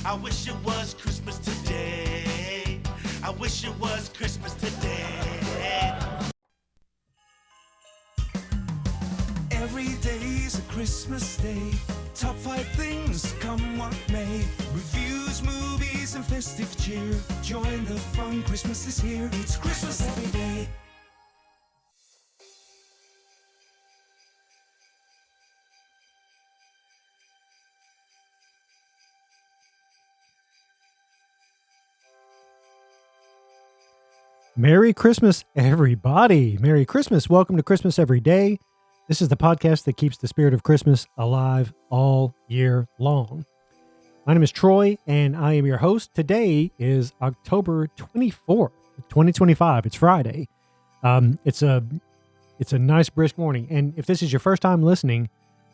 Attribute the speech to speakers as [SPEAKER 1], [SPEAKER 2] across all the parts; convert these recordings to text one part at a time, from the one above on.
[SPEAKER 1] I wish it was Christmas today. I wish it was Christmas today. Every day's a Christmas day. Top 5 things, come what may. Reviews, movies, and festive cheer. Join the fun, Christmas is here. It's Christmas every day.
[SPEAKER 2] Merry Christmas, everybody. Merry Christmas. Welcome to Christmas Every Day. This is the podcast that keeps the spirit of Christmas alive all year long. My name is Troy, and I am your host. Today is October 24th, 2025. It's Friday. It's a nice, brisk morning. And if this is your first time listening,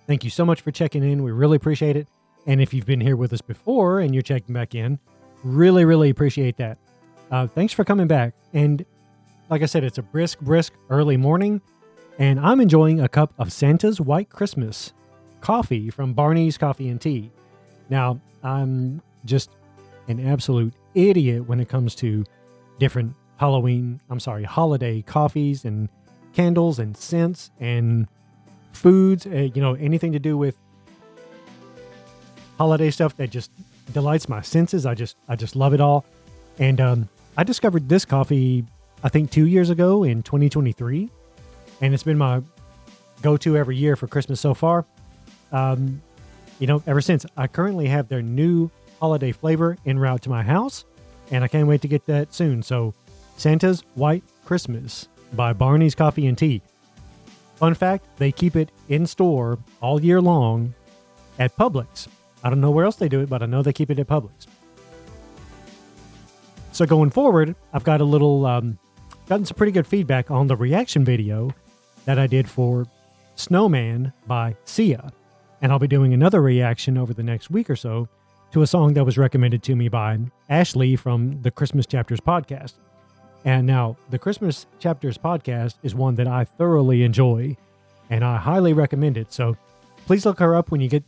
[SPEAKER 2] thank you so much for checking in. We really appreciate it. And if you've been here with us before and you're checking back in, really, really appreciate that. Thanks for coming back. And like I said, it's a brisk early morning, and I'm enjoying a cup of Santa's White Christmas coffee from Barney's Coffee and Tea. Now, I'm just an absolute idiot when it comes to different holiday coffees and candles and scents and foods, anything to do with holiday stuff that just delights my senses. I just love it all. And I discovered this coffee, I think 2 years ago in 2023, and it's been my go-to every year for Christmas so far. Ever since. I currently have their new holiday flavor en route to my house, and I can't wait to get that soon. So, Santa's White Christmas by Barney's Coffee and Tea. Fun fact, they keep it in store all year long at Publix. I don't know where else they do it, but I know they keep it at Publix. So going forward, I've got gotten some pretty good feedback on the reaction video that I did for Snowman by Sia. And I'll be doing another reaction over the next week or so to a song that was recommended to me by Ashley from the Christmas Chapters podcast. And now the Christmas Chapters podcast is one that I thoroughly enjoy, and I highly recommend it. So please look her up when you get,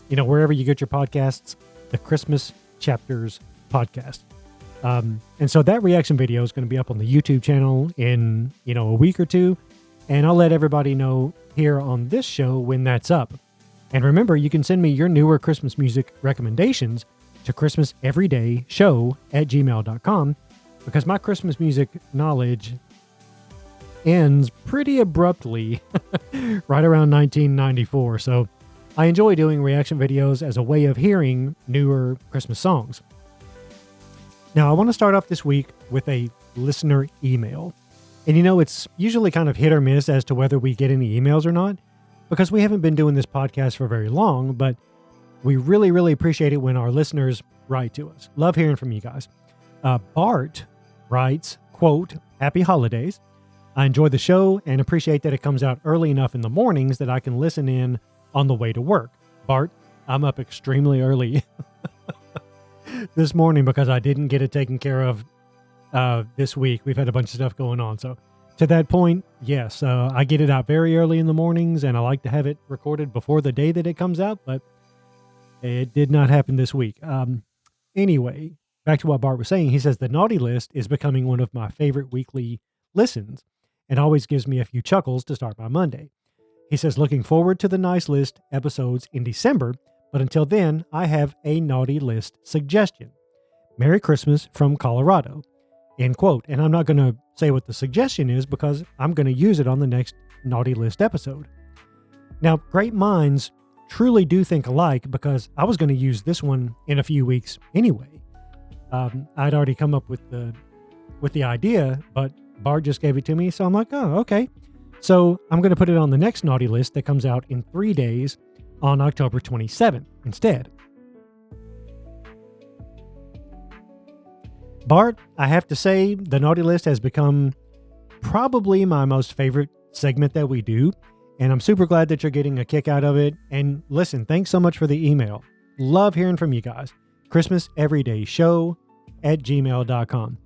[SPEAKER 2] wherever you get your podcasts, the Christmas Chapters podcast. And so that reaction video is going to be up on the YouTube channel in, a week or two. And I'll let everybody know here on this show when that's up. And remember, you can send me your newer Christmas music recommendations to christmaseverydayshow@gmail.com, because my Christmas music knowledge ends pretty abruptly right around 1994. So I enjoy doing reaction videos as a way of hearing newer Christmas songs. Now, I want to start off this week with a listener email. And it's usually kind of hit or miss as to whether we get any emails or not, because we haven't been doing this podcast for very long, but we really, really appreciate it when our listeners write to us. Love hearing from you guys. Bart writes, quote, "Happy holidays. I enjoy the show and appreciate that it comes out early enough in the mornings that I can listen in on the way to work. Bart, I'm up extremely early this morning because I didn't get it taken care of this week. We've had a bunch of stuff going on. So to that point, yes, I get it out very early in the mornings, and I like to have it recorded before the day that it comes out, but it did not happen this week. Anyway, back to what Bart was saying. He says, the naughty list is becoming one of my favorite weekly listens and always gives me a few chuckles to start my Monday. He says, looking forward to the nice list episodes in December, but until then, I have a naughty list suggestion. Merry Christmas from Colorado." End quote. And I'm not going to say what the suggestion is because I'm going to use it on the next naughty list episode. Now, great minds truly do think alike, because I was going to use this one in a few weeks anyway. I'd already come up with the idea, but Bart just gave it to me. So I'm like, oh, okay. So I'm going to put it on the next naughty list that comes out in 3 days, on October 27th instead. Bart, I have to say, the naughty list has become probably my most favorite segment that we do, and I'm super glad that you're getting a kick out of it. And listen, thanks so much for the email. Love hearing from you guys. ChristmasEverydayShow@gmail.com.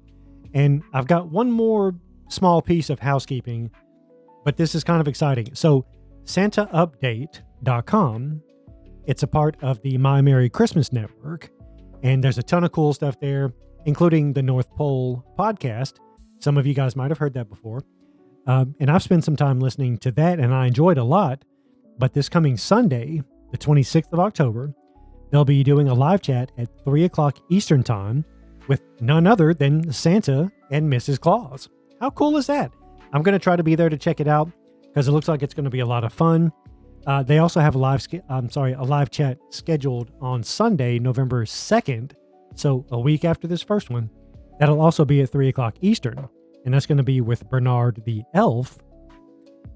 [SPEAKER 2] And I've got one more small piece of housekeeping, but this is kind of exciting. So SantaUpdate.com, it's a part of the My Merry Christmas Network, And there's a ton of cool stuff there, including the North Pole podcast. Some of you guys might have heard that before. And I've spent some time listening to that, and I enjoyed a lot. But this coming Sunday, the 26th of October, they'll be doing a live chat at 3 o'clock Eastern Time with none other than Santa and Mrs. Claus. How cool is that? I'm going to try to be there to check it out because it looks like it's going to be a lot of fun. They also have a live chat scheduled on Sunday, November 2nd. So a week after this first one. That'll also be at 3 o'clock Eastern. And that's going to be with Bernard the Elf.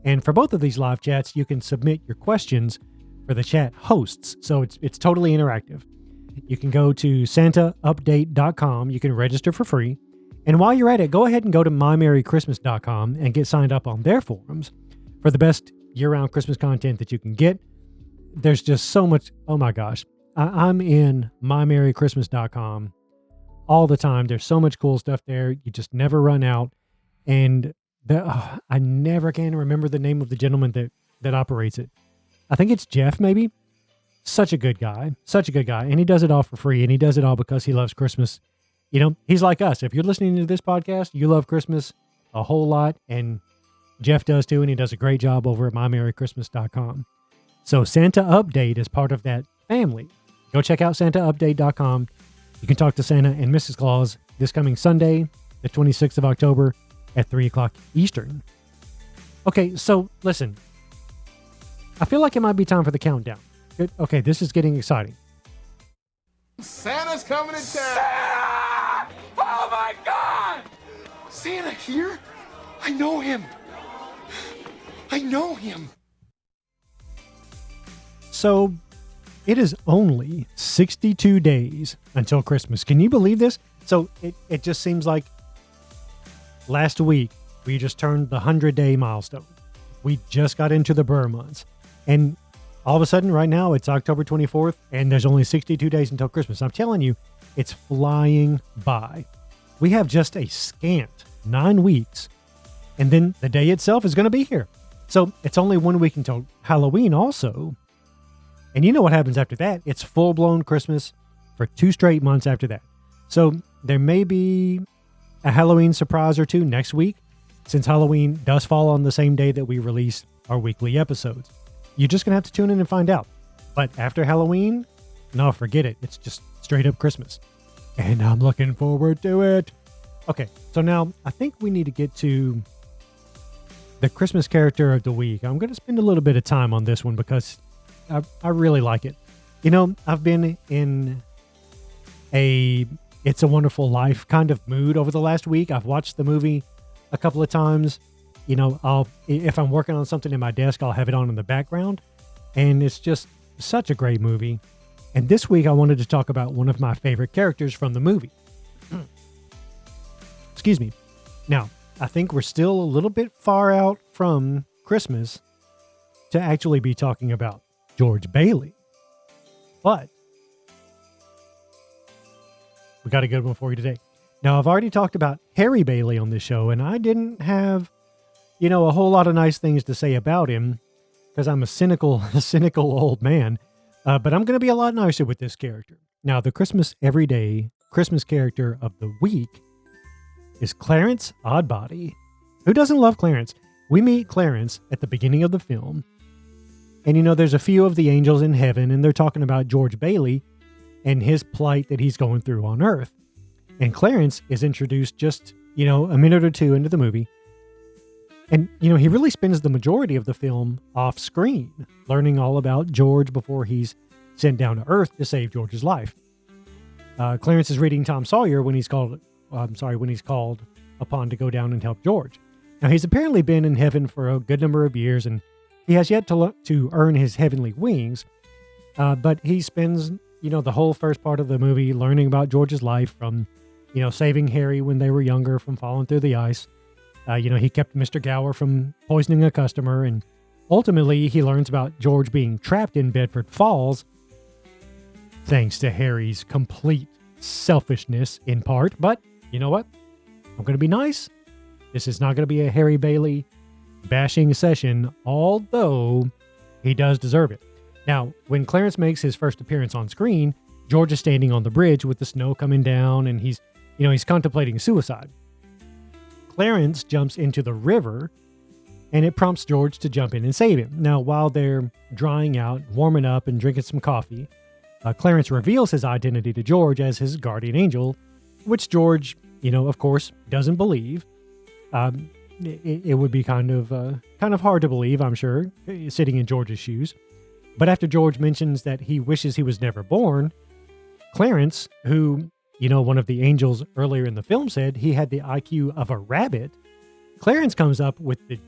[SPEAKER 2] And for both of these live chats, you can submit your questions for the chat hosts. So it's totally interactive. You can go to santaupdate.com. You can register for free. And while you're at it, go ahead and go to mymerrychristmas.com and get signed up on their forums for the best year-round Christmas content that you can get. There's just so much. Oh my gosh. I'm in mymerrychristmas.com all the time. There's so much cool stuff there. You just never run out. And I never can remember the name of the gentleman that operates it. I think it's Jeff, maybe. Such a good guy. Such a good guy. And he does it all for free. And he does it all because he loves Christmas. You know, he's like us. If you're listening to this podcast, you love Christmas a whole lot. And Jeff does too. And he does a great job over at mymerrychristmas.com. So Santa Update is part of that family. Go check out santaupdate.com. You can talk to Santa and Mrs. Claus this coming Sunday, the 26th of October at 3 o'clock Eastern. Okay, so listen. I feel like it might be time for the countdown. Okay, this is getting exciting.
[SPEAKER 3] Santa's coming to town! Santa! Oh my God! Santa here? I know him. I know him.
[SPEAKER 2] So, it is only 62 days until Christmas. Can you believe this? So, it just seems like last week we just turned the 100-day milestone. We just got into the Burr months. And all of a sudden, right now, it's October 24th, and there's only 62 days until Christmas. I'm telling you, it's flying by. We have just a scant 9 weeks, and then the day itself is going to be here. So it's only 1 week until Halloween also. And you know what happens after that? It's full-blown Christmas for 2 straight months after that. So there may be a Halloween surprise or two next week, since Halloween does fall on the same day that we release our weekly episodes. You're just going to have to tune in and find out. But after Halloween, no, forget it. It's just straight up Christmas. And I'm looking forward to it. Okay, so now I think we need to get to the Christmas character of the week. I'm going to spend a little bit of time on this one because I really like it. You know, I've been in a It's a Wonderful Life kind of mood over the last week. I've watched the movie a couple of times. You know, if I'm working on something in my desk, I'll have it on in the background. And it's just such a great movie. And this week I wanted to talk about one of my favorite characters from the movie. Excuse me. Now, I think we're still a little bit far out from Christmas to actually be talking about George Bailey. But we got a good one for you today. Now, I've already talked about Harry Bailey on this show, and I didn't have, you know, a whole lot of nice things to say about him because I'm a cynical old man. But I'm going to be a lot nicer with this character. Now, the Christmas Everyday Christmas character of the week is Clarence Oddbody. Who doesn't love Clarence? We meet Clarence at the beginning of the film. And, you know, there's a few of the angels in heaven, and they're talking about George Bailey and his plight that he's going through on Earth. And Clarence is introduced just, you know, a minute or two into the movie. And, you know, he really spends the majority of the film off screen, learning all about George before he's sent down to Earth to save George's life. Clarence is reading Tom Sawyer when he's called upon to go down and help George. Now, he's apparently been in heaven for a good number of years, and he has yet to earn his heavenly wings. But he spends, you know, the whole first part of the movie learning about George's life from, you know, saving Harry when they were younger from falling through the ice. You know, he kept Mr. Gower from poisoning a customer, and ultimately he learns about George being trapped in Bedford Falls, thanks to Harry's complete selfishness in part. But you know what? I'm going to be nice. This is not going to be a Harry Bailey bashing session, although he does deserve it. Now, when Clarence makes his first appearance on screen, George is standing on the bridge with the snow coming down, and he's contemplating suicide. Clarence jumps into the river, and it prompts George to jump in and save him. Now, while they're drying out, warming up, and drinking some coffee, Clarence reveals his identity to George as his guardian angel, which George, of course, doesn't believe. It would be kind of hard to believe, I'm sure, sitting in George's shoes. But after George mentions that he wishes he was never born, Clarence, who, one of the angels earlier in the film said he had the IQ of a rabbit, Clarence comes up with the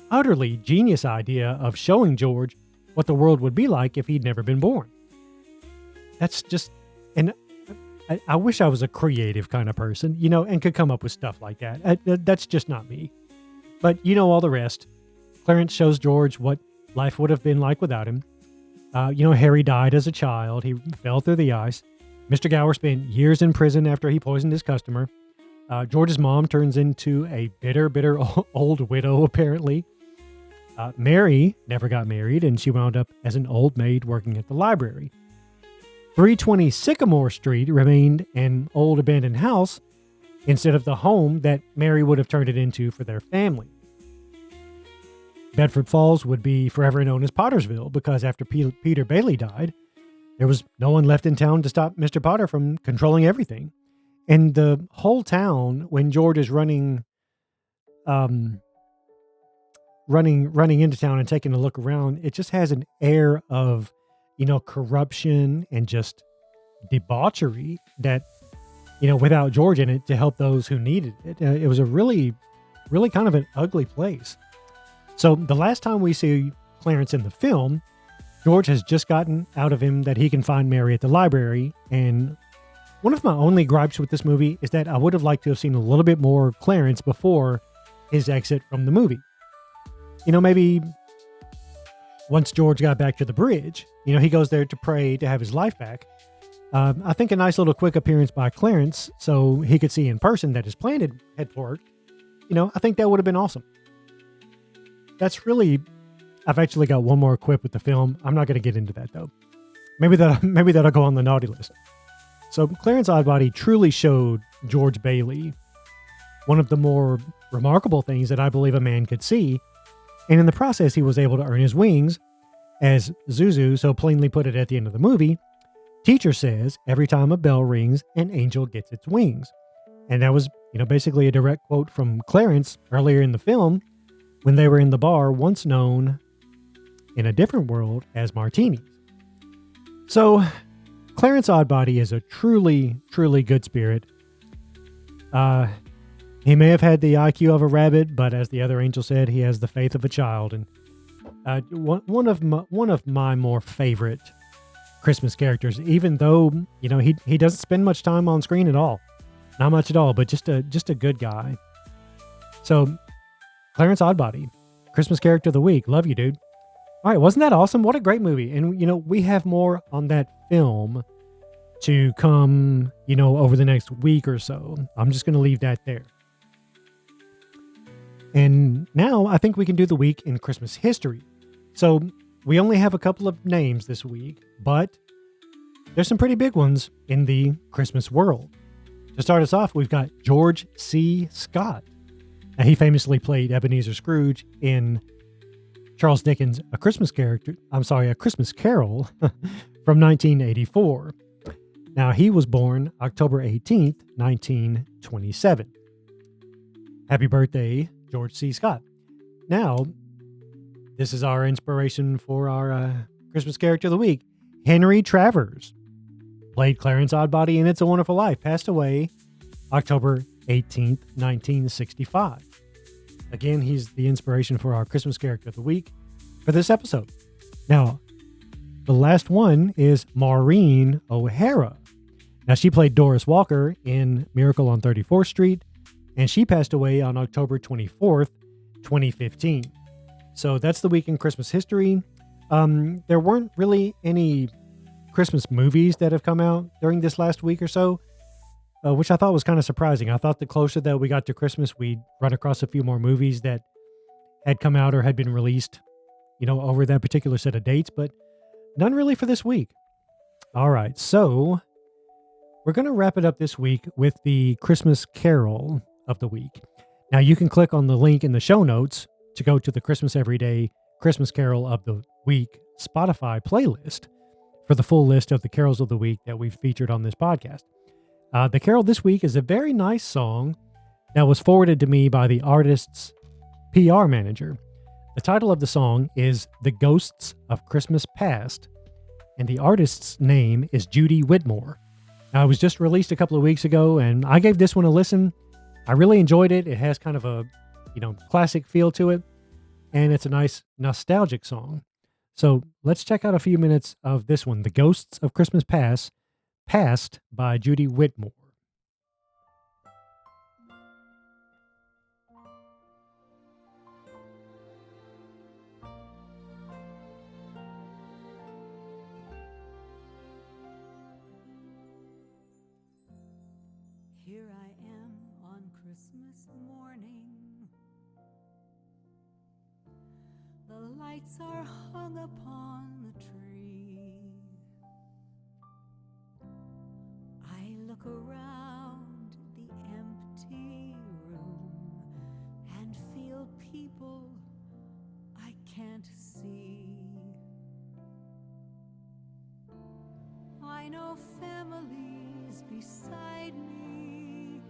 [SPEAKER 2] utterly genius idea of showing George what the world would be like if he'd never been born. That's just, and I wish I was a creative kind of person, and could come up with stuff like that. That's just not me. But all the rest. Clarence shows George what life would have been like without him. Harry died as a child. He fell through the ice. Mr. Gower spent years in prison after he poisoned his customer. George's mom turns into a bitter old widow, apparently. Mary never got married, and she wound up as an old maid working at the library. 320 Sycamore Street remained an old abandoned house instead of the home that Mary would have turned it into for their family. Bedford Falls would be forever known as Pottersville because after Peter Bailey died, there was no one left in town to stop Mr. Potter from controlling everything. And the whole town, when George is running into town and taking a look around, it just has an air of, corruption and just debauchery that, without George in it to help those who needed it. It was a really, really kind of an ugly place. So the last time we see Clarence in the film, George has just gotten out of him that he can find Mary at the library. And one of my only gripes with this movie is that I would have liked to have seen a little bit more Clarence before his exit from the movie. Maybe once George got back to the bridge, he goes there to pray to have his life back. I think a nice little quick appearance by Clarence so he could see in person that his plan had worked. I think that would have been awesome. I've actually got one more quip with the film. I'm not going to get into that though. Maybe that'll go on the naughty list. So Clarence Oddbody truly showed George Bailey one of the more remarkable things that I believe a man could see. And in the process, he was able to earn his wings. As Zuzu so plainly put it at the end of the movie, teacher says, every time a bell rings, an angel gets its wings. And that was, basically a direct quote from Clarence earlier in the film when they were in the bar once known in a different world as Martinis. So Clarence Oddbody is a truly, truly good spirit. He may have had the IQ of a rabbit, but as the other angel said, he has the faith of a child. And one of my more favorite Christmas characters, even though he doesn't spend much time on screen at all, not much at all, but just a good guy. So Clarence Oddbody, Christmas character of the week. Love you, dude. All right, wasn't that awesome? What a great movie. And we have more on that film to come, over the next week or so. I'm just going to leave that there. And now I think we can do the week in Christmas history. So we only have a couple of names this week, but there's some pretty big ones in the Christmas world. To start us off, we've got George C. Scott. Now, he famously played Ebenezer Scrooge in Charles Dickens' A Christmas Carol from 1984. Now, he was born October 18th, 1927. Happy birthday, George C. Scott. Now, this is our inspiration for our Christmas character of the week. Henry Travers played Clarence Oddbody in It's a Wonderful Life, passed away October 18th, 1965. Again, he's the inspiration for our Christmas character of the week for this episode. Now, the last one is Maureen O'Hara. Now, she played Doris Walker in Miracle on 34th Street, and she passed away on October 24th, 2015. So that's the week in Christmas history. There weren't really any Christmas movies that have come out during this last week or so, which I thought was kind of surprising. I thought the closer that we got to Christmas, we'd run across a few more movies that had come out or had been released, over that particular set of dates, but none really for this week. All right, so we're going to wrap it up this week with the Christmas Carol of the week. Now, you can click on the link in the show notes to go to the Christmas Everyday Christmas Carol of the Week Spotify playlist for the full list of the carols of the week that we've featured on this podcast. The carol this week is a very nice song that was forwarded to me by the artist's PR manager. The title of the song is The Ghosts of Christmas Past, and the artist's name is Judy Whitmore. Now, it was just released a couple of weeks ago, and I gave this one a listen. I really enjoyed it. It has kind of a, classic feel to it, and it's a nice nostalgic song. So let's check out a few minutes of this one, The Ghosts of Christmas Past by Judy Whitmore.
[SPEAKER 4] Here I am on Christmas morning. The lights are hung upon the tree. I look around the empty room and feel people I can't see. I know families beside me,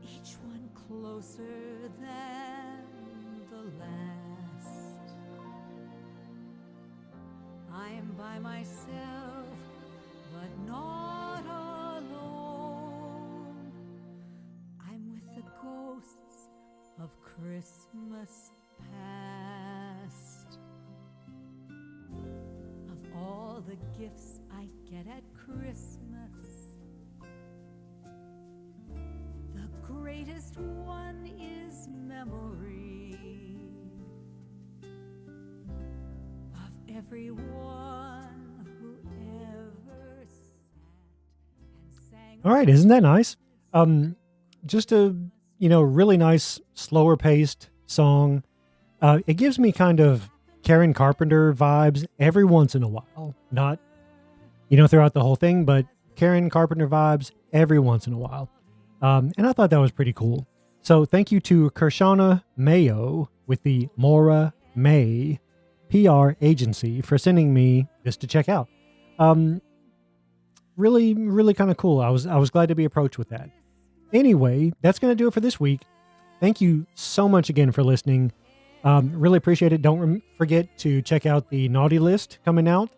[SPEAKER 4] each one closer than the last. I'm by myself, but not alone. I'm with the ghosts of Christmas past. Of all the gifts I get at Christmas, the greatest one is memory of everyone who ever sat and sang.
[SPEAKER 2] All right, isn't that nice? Just a, really nice, slower paced song. It gives me kind of Karen Carpenter vibes every once in a while. Not, throughout the whole thing, but Karen Carpenter vibes every once in a while. And I thought that was pretty cool. So thank you to Kershana Mayo with the Mora May PR agency for sending me this to check out. Really, really kind of cool. I was glad to be approached with that. Anyway, that's going to do it for this week. Thank you so much again for listening. Really appreciate it. Don't forget to check out the Naughty List coming out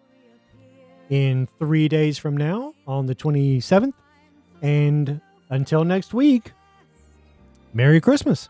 [SPEAKER 2] in 3 days from now on the 27th. And until next week, Merry Christmas.